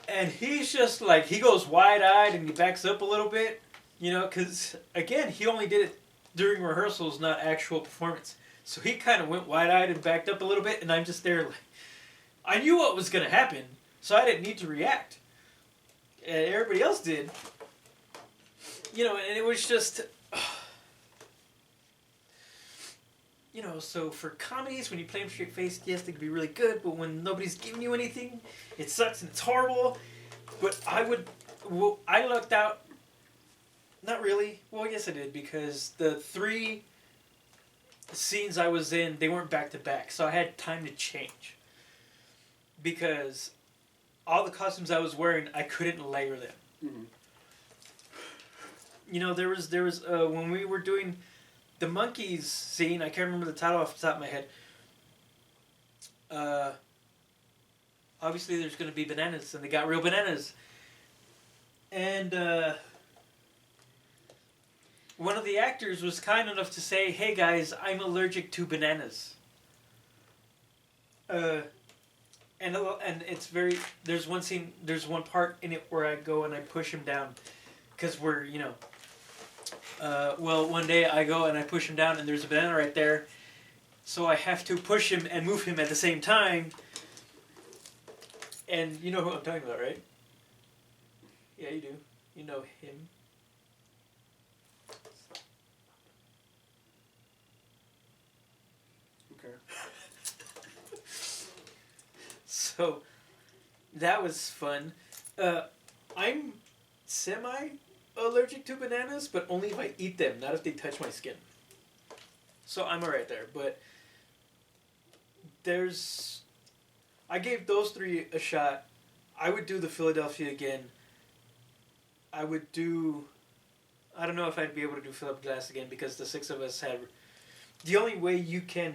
and he's just like, he goes wide-eyed and he backs up a little bit, because, again, he only did it during rehearsals, not actual performance. So he kind of went wide-eyed and backed up a little bit, and I'm just there like, I knew what was going to happen, so I didn't need to react. And everybody else did. And it was just, so for comedies, when you play them straight-faced, yes, they can be really good, but when nobody's giving you anything, it sucks and it's horrible. But I lucked out. Not really. Well, yes, I did, because the 3 scenes I was in, they weren't back-to-back, so I had time to change. Because all the costumes I was wearing, I couldn't layer them. Mm-hmm. There was when we were doing the monkeys scene, I can't remember the title off the top of my head. Obviously there's going to be bananas, and they got real bananas. And one of the actors was kind enough to say, "Hey guys, I'm allergic to bananas." And it's there's one scene, there's one part in it where I go and I push him down, because we're, one day I go and I push him down and there's a banana right there, so I have to push him and move him at the same time. And you know who I'm talking about, right? Yeah, you do. You know him. So that was fun. I'm semi-allergic to bananas, but only if I eat them, not if they touch my skin. So I'm alright there. But I gave those 3 a shot. I would do the Philadelphia again. I don't know if I'd be able to do Philip Glass again because the 6 of us had... The only way you can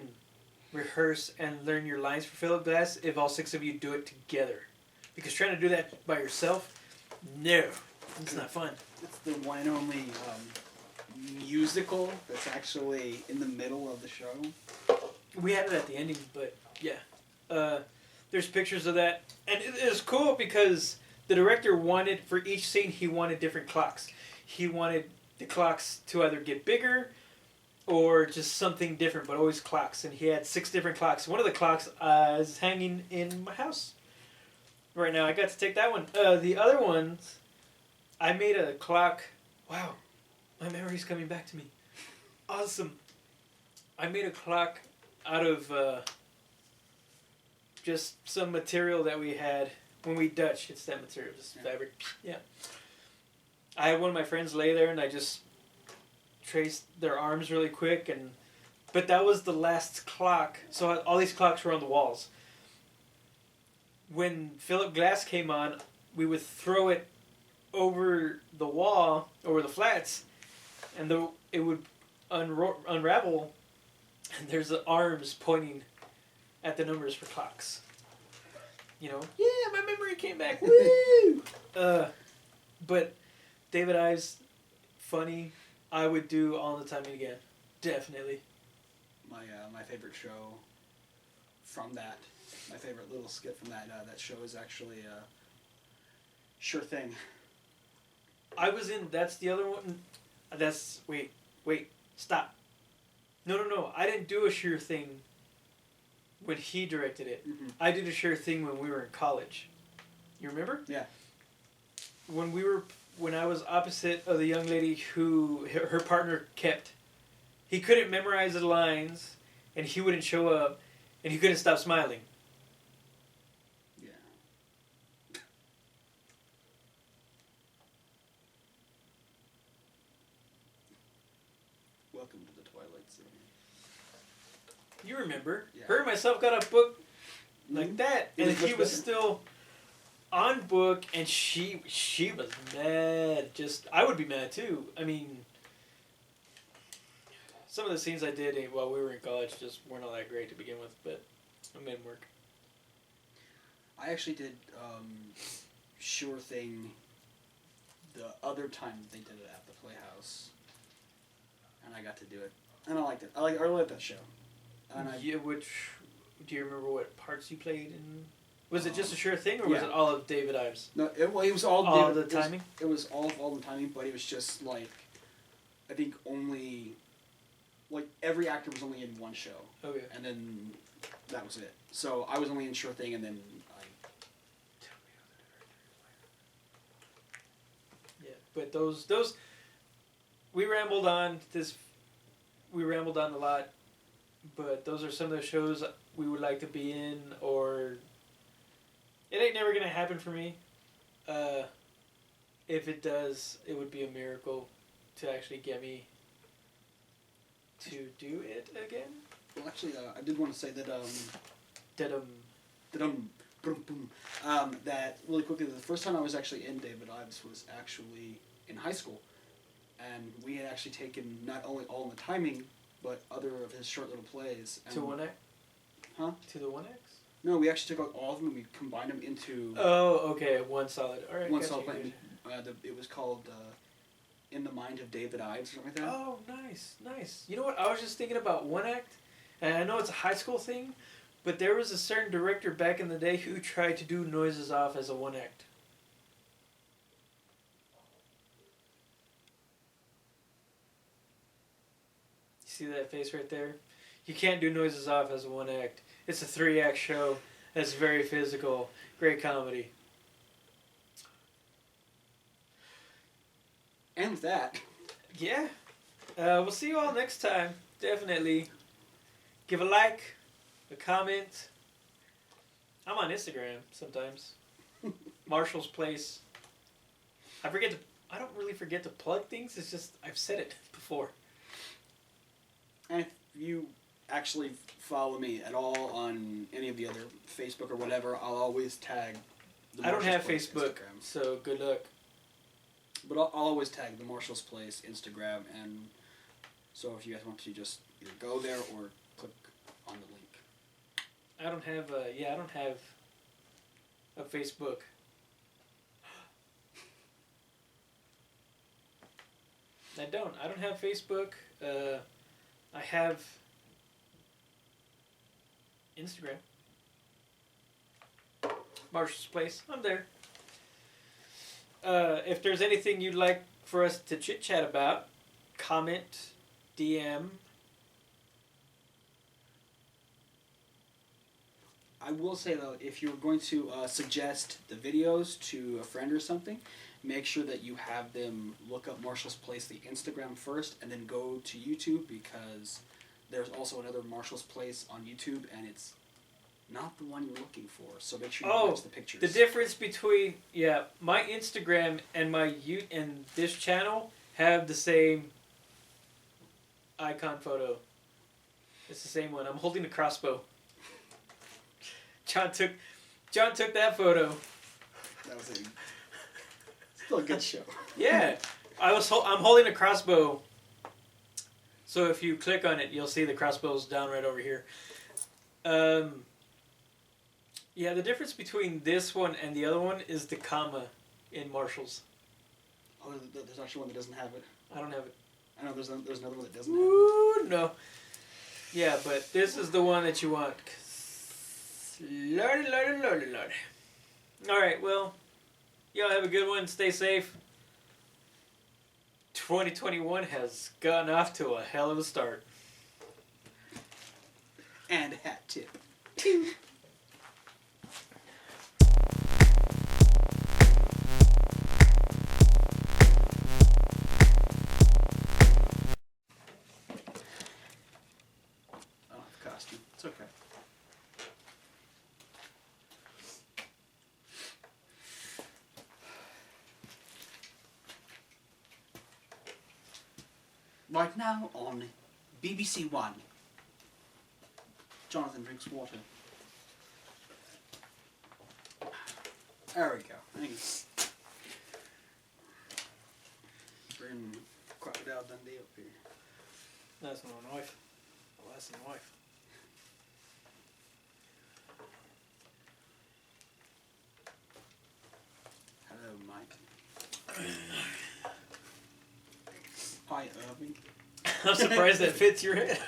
rehearse and learn your lines for Philip Glass if all 6 of you do it together. Because trying to do that by yourself, no. It's not fun. It's the one and only musical that's actually in the middle of the show. We had it at the ending, but yeah. There's pictures of that. And it is cool because the director wanted, for each scene, he wanted different clocks. He wanted the clocks to either get bigger or just something different, but always clocks. And he had 6 different clocks. One of the clocks is hanging in my house right now. I got to take that one. The other ones, I made a clock. Wow, my memory's coming back to me. Awesome. I made a clock out of just some material that we had when we Dutch. It's that material, just fabric. Yeah. I had one of my friends lay there, and I just traced their arms really quick, but that was the last clock. So all these clocks were on the walls. When Philip Glass came on, we would throw it over the wall, over the flats, and it would unravel, and there's the arms pointing at the numbers for clocks. You know, yeah, my memory came back. Woo! But David Ives, funny. I would do All the Time again, definitely. My favorite show from that, my favorite little skit from that show is actually Sure Thing. I was in. That's the other one. That's wait, stop. No. I didn't do a Sure Thing when he directed it. Mm-hmm. I did a Sure Thing when we were in college. You remember? Yeah. When I was opposite of the young lady who her partner kept, he couldn't memorize the lines, and he wouldn't show up, and he couldn't stop smiling. Yeah. Welcome to the Twilight Zone. You remember? Yeah. Her and myself got a book like that, It and was he much was better. still on book, and she was mad. I would be mad too. I mean, some of the scenes I did while we were in college just weren't all that great to begin with, but I made them work. I actually did Sure Thing the other time they did it at the Playhouse, and I got to do it, and I liked it. I really liked that show. And Do you remember what parts you played in? Was it just a Sure Thing, or was yeah. it all of David Ives? No, it was all All David, the timing? It was all the timing, but it was just like, I think only, like every actor was only in one show, Okay. and then that was it. So I was only in Sure Thing, and then Yeah, but those we rambled on a lot, but those are some of the shows we would like to be in, or it ain't never gonna happen for me. If it does, it would be a miracle to actually get me to do it again. well, actually, I did want to say that that really quickly. The first time I was actually in David Ives was actually in high school, and we had actually taken not only All in the Timing, but other of his short little plays. And To 1X? Huh? To the 1X? No, we actually took out all of them and we combined them into Oh, okay, one solid. All right. one gotcha, solid gotcha. play. It was called In the Mind of David Ives or something like that. Oh, nice. You know what? I was just thinking about one act, and I know it's a high school thing, but there was a certain director back in the day who tried to do Noises Off as a one act. You see that face right there? You can't do Noises Off as a one act. It's a 3-act show that's very physical. Great comedy. And with that, Yeah. We'll see you all next time. Definitely. Give a like, a comment, I'm on Instagram sometimes. Marshall's Place. I don't really forget to plug things. It's just I've said it before. And if you actually follow me at all on any of the other Facebook or whatever, I'll always tag. I don't have Place Facebook, Instagram. so good luck. But I'll always tag the Marshall's Place Instagram, and so if you guys want to just either go there or click on the link. I don't have a Facebook. I don't have Facebook. I have Instagram. Marshall's Place. I'm there. If there's anything you'd like for us to chit chat about, comment, DM. I will say though, if you're going to suggest the videos to a friend or something, make sure that you have them look up Marshall's Place, the Instagram first, and then go to YouTube, because there's also another Marshall's Place on YouTube, and it's not the one you're looking for. So make sure you watch the pictures. The difference between my Instagram and and this channel have the same icon photo. It's the same one. I'm holding a crossbow. John took that photo. That was still a good show. Yeah, I'm holding a crossbow. So if you click on it, you'll see the crossbow's down right over here. Yeah, the difference between this one and the other one is the comma in Marshall's. Oh, there's actually one that doesn't have it. I don't have it. I know there's another one that doesn't have it. Ooh, no. Yeah, but this is the one that you want. Lordy. Alright, well, y'all have a good one. Stay safe. 2021 has gotten off to a hell of a start. And hat tip. Costume. It's okay. Right now on BBC One, Jonathan drinks water. There we go. Thanks. Bring Crocodile Dundee up here. That's my wife. Well, that's my wife. Hello, Mike. Hi, Irving. I'm surprised that fits your head.